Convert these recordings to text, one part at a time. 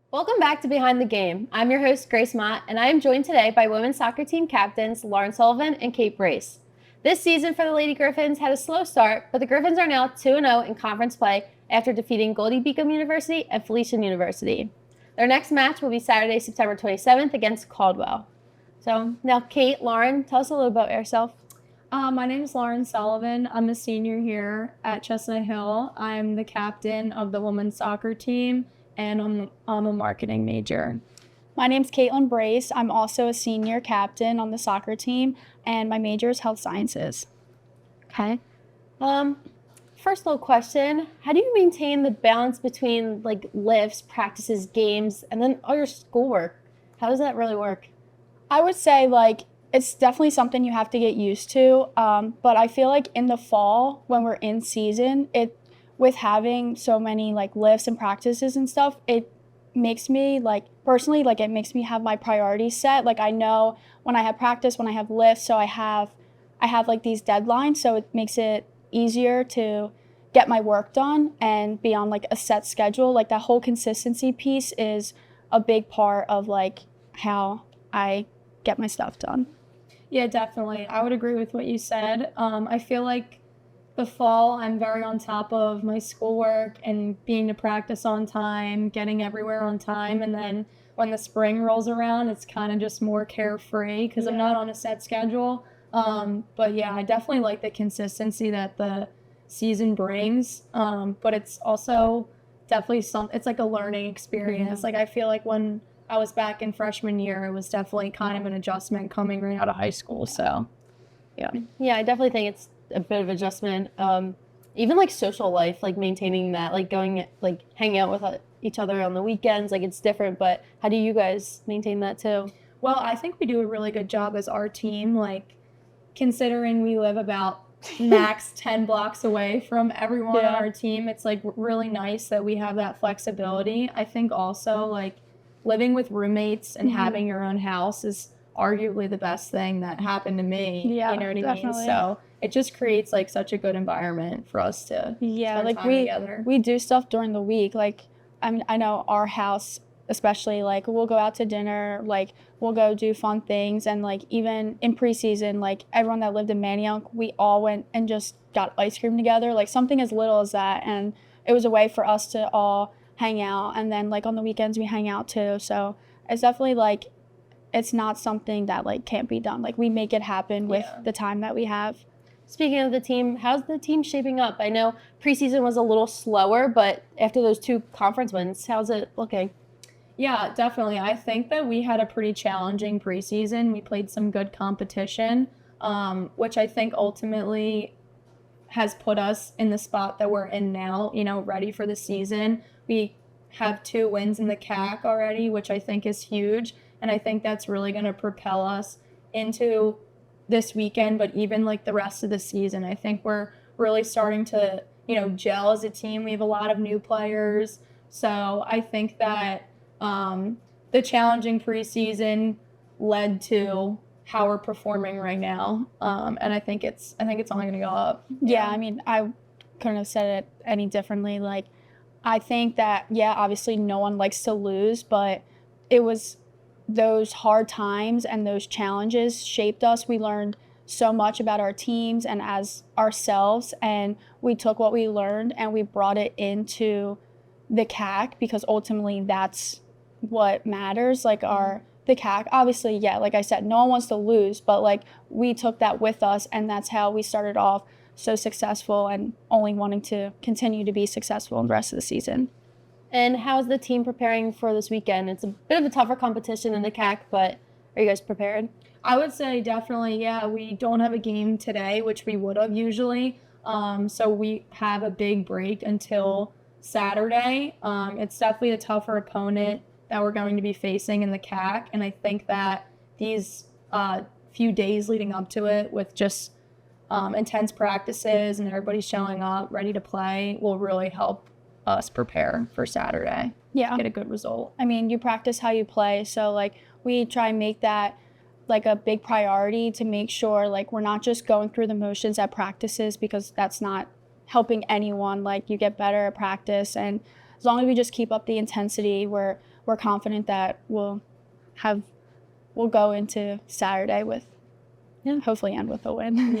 Welcome back to Behind the Game. I'm your host, Grace Mott, and I am joined today by women's soccer team captains Lauren Sullivan and Kate Brace. This season for the Lady Griffins had a slow start, but the Griffins are now 2-0 in conference play after defeating Goldie Beacom University and Felician University. Their next match will be Saturday, September 27th against Caldwell. So now, Kate, Lauren, tell us a little about yourself. My name is Lauren Sullivan. I'm a senior here at Chestnut Hill. I'm the captain of the women's soccer team, and I'm a marketing major. My name's Caitlin Brace. I'm also a senior captain on the soccer team, and my major is health sciences. Okay. First little question, how do you maintain the balance between lifts, practices, games, and then all your schoolwork? How does that really work? I would say it's definitely something you have to get used to, but I feel like in the fall when we're in season, with having so many lifts and practices and stuff, it makes me personally it makes me have my priorities set. I know when I have practice, when I have lifts, so I have these deadlines, so it makes it easier to get my work done and be on a set schedule. That whole consistency piece is a big part of how I get my stuff done. Yeah, definitely. I would agree with what you said. I feel like the fall, I'm very on top of my schoolwork and being to practice on time, getting everywhere on time. And then when the spring rolls around, it's kind of just more carefree because I'm not on a set schedule. But yeah, I definitely like the consistency that the season brings. But it's also definitely it's like a learning experience. I feel like when I was back in freshman year, it was definitely kind of an adjustment coming right out of high school. So, yeah. Yeah, I definitely think it's a bit of adjustment. Even social life, maintaining that, going, hanging out with each other on the weekends, it's different. But how do you guys maintain that too? Well, I think we do a really good job as our team, considering we live about max 10 blocks away from everyone on our team. It's really nice that we have that flexibility. I think also living with roommates and having your own house is arguably the best thing that happened to me. Yeah, you know what definitely. I mean? So it just creates such a good environment for us to spend time together. We do stuff during the week. I know our house, especially we'll go out to dinner, we'll go do fun things, and even in preseason, everyone that lived in Manayunk, we all went and just got ice cream together, something as little as that, and it was a way for us to all hang out. And then on the weekends we hang out too. So it's definitely it's not something that can't be done. We make it happen with the time that we have. Speaking of the team, how's the team shaping up? I know preseason was a little slower, but after those 2 conference wins, how's it looking? Yeah, definitely. I think that we had a pretty challenging preseason. We played some good competition, which I think ultimately has put us in the spot that we're in now, ready for the season. We have 2 wins in the CAC already, which I think is huge. And I think that's really going to propel us into this weekend, but even the rest of the season. I think we're really starting to, gel as a team. We have a lot of new players. So I think that the challenging preseason led to how we're performing right now. And I think it's only going to go up. Yeah, I mean, I couldn't have said it any differently. I think that, obviously no one likes to lose, but it was those hard times and those challenges shaped us. We learned so much about our teams and as ourselves, and we took what we learned and we brought it into the CAC, because ultimately that's what matters. The CAC, obviously, like I said, no one wants to lose, but we took that with us, and that's how we started off so successful and only wanting to continue to be successful in the rest of the season. And how's the team preparing for this weekend? It's a bit of a tougher competition in the CAC, but are you guys prepared? I would say definitely, yeah. We don't have a game today, which we would have usually. So we have a big break until Saturday. It's definitely a tougher opponent that we're going to be facing in the CAC. And I think that these few days leading up to it with just intense practices and everybody showing up ready to play will really help us prepare for Saturday. Yeah. Get a good result. I mean, you practice how you play. So we try and make that a big priority to make sure we're not just going through the motions at practices, because that's not helping anyone. You get better at practice, and as long as we just keep up the intensity, we're we're confident that we'll go into Saturday with hopefully end with a win.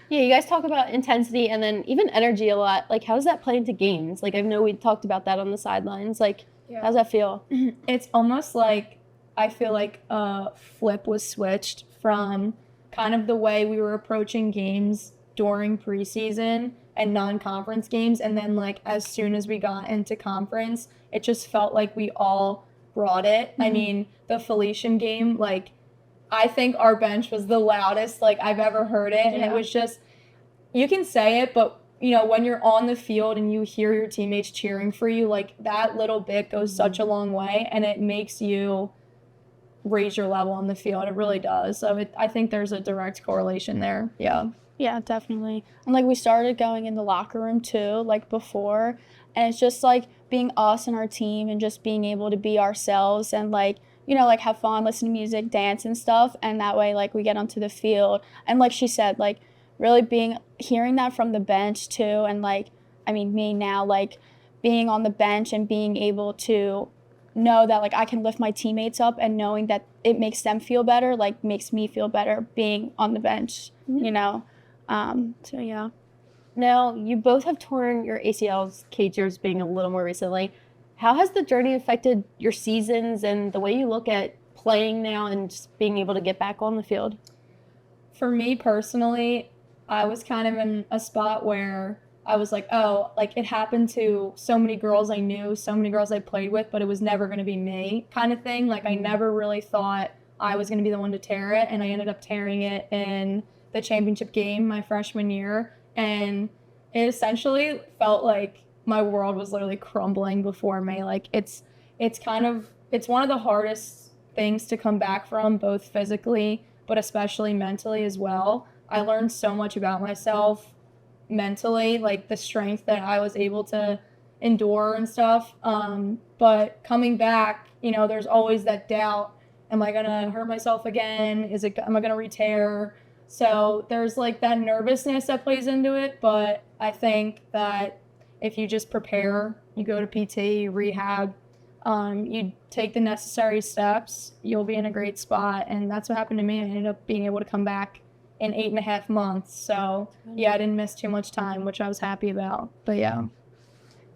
Yeah, you guys talk about intensity and then even energy a lot. Like, how does that play into games? Like, I know we talked about that on the sidelines. Like, how does that feel? It's almost like I feel like a flip was switched from kind of the way we were approaching games during preseason and non-conference games, and then like as soon as we got into conference, it just felt like we all brought it. I mean, the Felician game, like, I think our bench was the loudest like I've ever heard it, and it was just, you can say it, but you know, when you're on the field and you hear your teammates cheering for you, like that little bit goes such a long way, and it makes you raise your level on the field. It really does. So I think there's a direct correlation there. Yeah. Yeah, definitely. And like we started going in the locker room too, like before, and it's just like being us and our team and just being able to be ourselves and like, you know, like have fun, listen to music, dance and stuff, and that way like we get onto the field. And like she said, like really hearing that from the bench too, and like, I mean, me now, like being on the bench and being able to know that like I can lift my teammates up and knowing that it makes them feel better, like makes me feel better being on the bench, you know. So yeah. Now, you both have torn your ACLs, Kate, yours being a little more recently. How has the journey affected your seasons and the way you look at playing now and just being able to get back on the field? For me personally, I was kind of in a spot where I was like, oh, like it happened to so many girls I knew, so many girls I played with, but it was never going to be me kind of thing. Like I never really thought I was going to be the one to tear it, and I ended up tearing it in the championship game my freshman year, and it essentially felt like my world was literally crumbling before me. Like it's one of the hardest things to come back from, both physically but especially mentally as well. I learned so much about myself mentally, like the strength that I was able to endure and stuff. But coming back, you know, there's always that doubt. Am I gonna hurt myself again? Am I gonna re-tear? So there's like that nervousness that plays into it, but I think that if you just prepare, you go to PT, you rehab, you take the necessary steps, you'll be in a great spot. And that's what happened to me. I ended up being able to come back in 8.5 months. So yeah, I didn't miss too much time, which I was happy about. But yeah.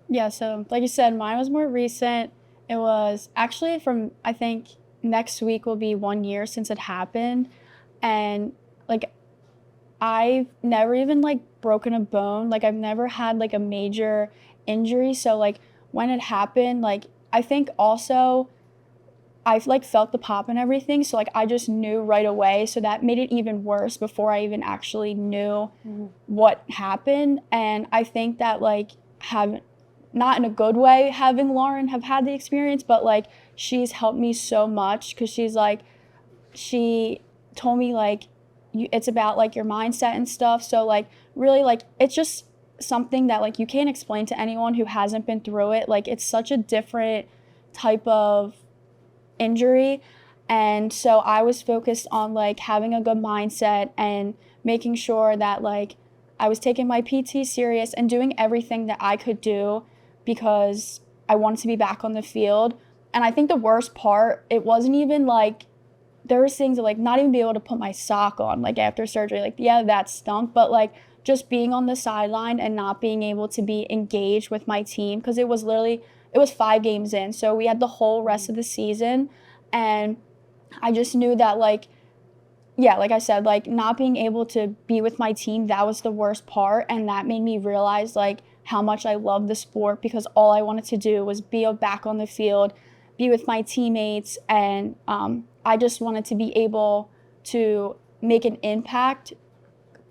Yeah, so like you said, mine was more recent. It was actually I think next week will be 1 year since it happened. And like I've never even like broken a bone. Like I've never had like a major injury. So like when it happened, like I think also I've like felt the pop and everything. So like I just knew right away. So that made it even worse before I even actually knew what happened. And I think that like not in a good way having Lauren have had the experience, but like she's helped me so much because she told me like it's about like your mindset and stuff. So like really like it's just something that like you can't explain to anyone who hasn't been through it. Like it's such a different type of injury. And so I was focused on like having a good mindset and making sure that like I was taking my PT serious and doing everything that I could do because I wanted to be back on the field. And I think the worst part, it wasn't even like there was things that like not even be able to put my sock on like after surgery. Like yeah, that stunk, but like just being on the sideline and not being able to be engaged with my team because it was 5 games in. So we had the whole rest of the season, and I just knew that like yeah, like I said, like not being able to be with my team, that was the worst part, and that made me realize like how much I love the sport because all I wanted to do was be back on the field, be with my teammates, and I just wanted to be able to make an impact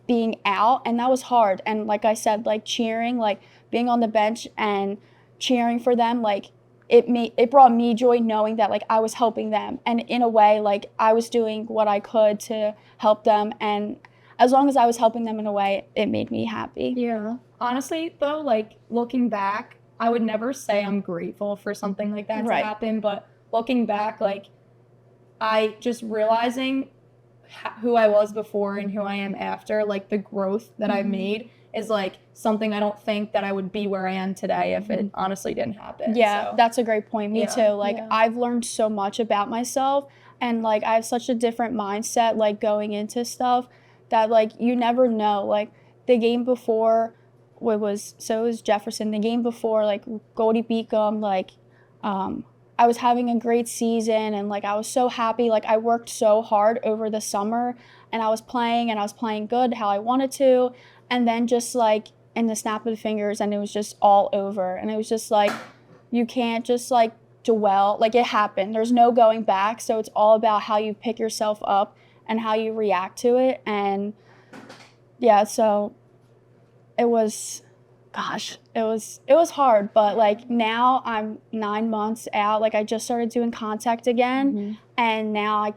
being out, and that was hard. And like I said, like cheering, like being on the bench and cheering for them, like it brought me joy knowing that like I was helping them, and in a way like I was doing what I could to help them, and as long as I was helping them in a way, it made me happy. Yeah. Honestly though, like looking back, I would never say I'm grateful for something like that to happen, but looking back, like I just realizing who I was before and who I am after, like the growth that I've made, is like something I don't think that I would be where I am today if it honestly didn't happen. Yeah, So, that's a great point. Me Yeah. too. Like Yeah. I've learned so much about myself, and like I have such a different mindset like going into stuff that like you never know. Like the game before it was Jefferson. The game before like Goldie Beacom, like I was having a great season and like I was so happy. Like I worked so hard over the summer and I was playing good how I wanted to, and then just like in the snap of the fingers and it was just all over, and it was just like you can't just like dwell, like it happened, there's no going back, so it's all about how you pick yourself up and how you react to it. And yeah, so it was it was hard, but like now I'm 9 months out, like I just started doing contact again, and now I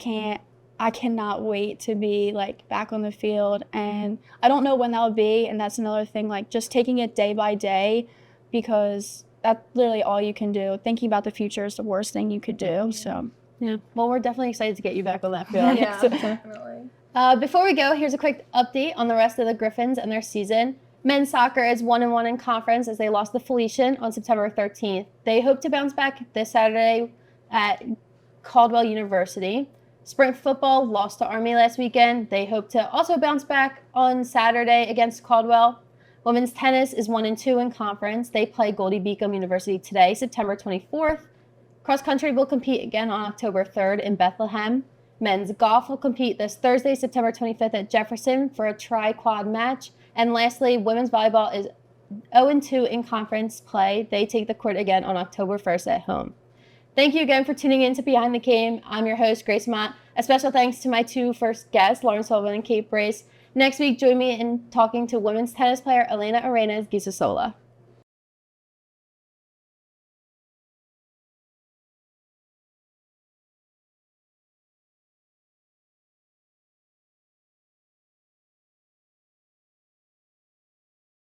cannot wait to be like back on the field, and I don't know when that will be, and that's another thing, like just taking it day by day, because that's literally all you can do. Thinking about the future is the worst thing you could do. So Yeah. Well, we're definitely excited to get you back on that field. Yeah, definitely. Before we go, here's a quick update on the rest of the Griffins and their season. Men's soccer is 1-1 in conference as they lost to Felician on September 13th. They hope to bounce back this Saturday at Caldwell University. Sprint football lost to Army last weekend. They hope to also bounce back on Saturday against Caldwell. Women's tennis is 1-2 in conference. They play Goldie Beacom University today, September 24th. Cross country will compete again on October 3rd in Bethlehem. Men's golf will compete this Thursday, September 25th at Jefferson for a tri-quad match. And lastly, women's volleyball is 0-2 in conference play. They take the court again on October 1st at home. Thank you again for tuning in to Behind the Game. I'm your host, Grace Mott. A special thanks to my two first guests, Lauren Sullivan and Kate Brace. Next week, join me in talking to women's tennis player Elena Arenas Gisasola.